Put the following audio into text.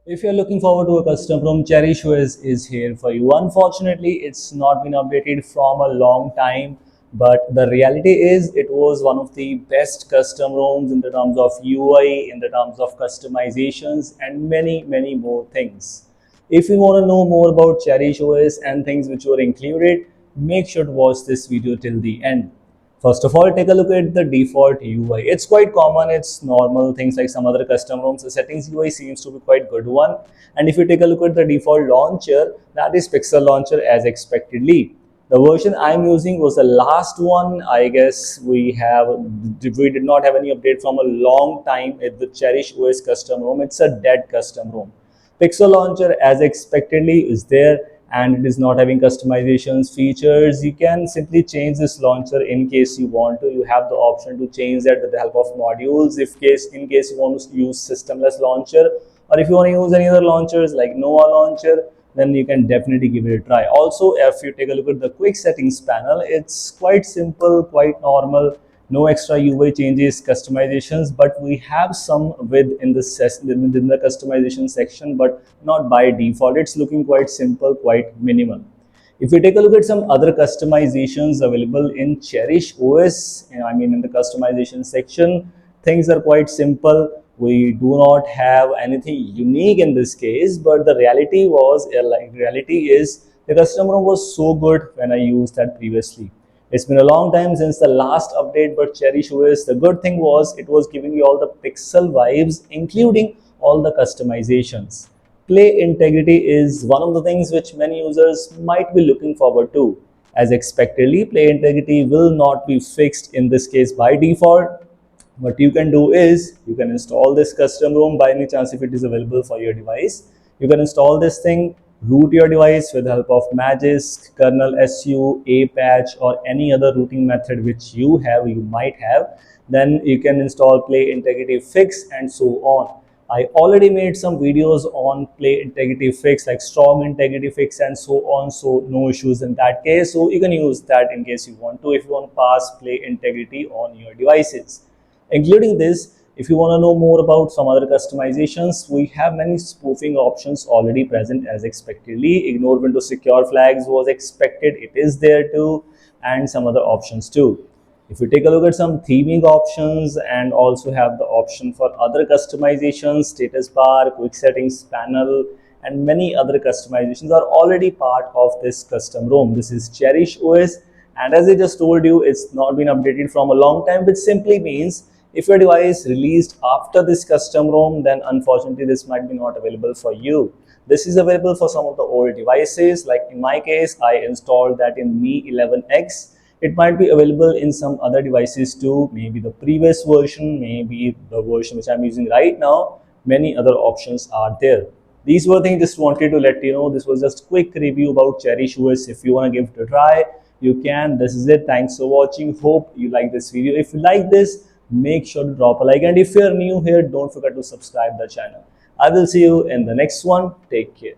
If you're looking forward to a custom ROM, Cherish is here for you. Unfortunately, it's not been updated from a long time, but the reality is it was one of the best custom ROMs in the terms of UI, in the terms of customizations, and many more things. If you want to know more about Cherish OS and things which were included, make sure to watch this video till the end. First of all, take a look at the default UI. It's quite common, it's normal, things like some other custom ROMs. The settings UI seems to be quite good one. And if you take a look at the default launcher, that is Pixel Launcher as expectedly. The version I'm using was the last one. I guess we did not have any update from a long time at the Cherish OS custom ROM. It's a dead custom ROM. Pixel Launcher as expectedly is there and it is not having customizations features. You can simply change this launcher in case you want to. You have the option to change that with the help of modules in case you want to use systemless launcher, or if you want to use any other launchers like Nova launcher, then you can definitely give it a try. Also, if you take a look at the quick settings panel, it's quite simple, quite normal, no extra UI changes, customizations, but we have some within the customization section, but not by default. It's looking quite simple, quite minimal. If we take a look at some other customizations available in Cherish OS, I mean in the customization section, things are quite simple. We do not have anything unique in this case, but the reality is the customer was so good when I used that previously. It's been a long time since the last update, but Cherish OS, the good thing was it was giving you all the pixel vibes, including all the customizations. Play integrity is one of the things which many users might be looking forward to. As expectedly, play integrity will not be fixed in this case by default. What you can do is you can install this custom ROM by any chance if it is available for your device. You can install this thing, root your device with the help of Magisk, kernel su, a patch, or any other rooting method which you might have. Then you can install play integrity fix and so on. I already made some videos on play integrity fix, like strong integrity fix and so on, so no issues in that case. So you can use that in case you want to, if you want to pass play integrity on your devices. Including this, if you want to know more about some other customizations, we have many spoofing options already present as expectedly. Ignore Windows secure flags was expected, it is there too, and some other options too. If you take a look at some theming options and also have the option for other customizations, status bar, quick settings panel, and many other customizations are already part of this custom ROM. This is Cherish OS, and as I just told you, it's not been updated from a long time, which simply means if your device released after this custom ROM, then unfortunately this might be not available for you. This is available for some of the old devices, like in my case, I installed that in Mi 11X. It might be available in some other devices too, maybe the previous version, maybe the version which I'm using right now. Many other options are there. These were things just wanted to let you know. This was just quick review about Cherish OS. If you want to give it a try, you can. This is it. Thanks for watching. Hope you like this video. If you like this, make sure to drop a like, and if you're new here, don't forget to subscribe the channel. I will see you in the next one. Take care.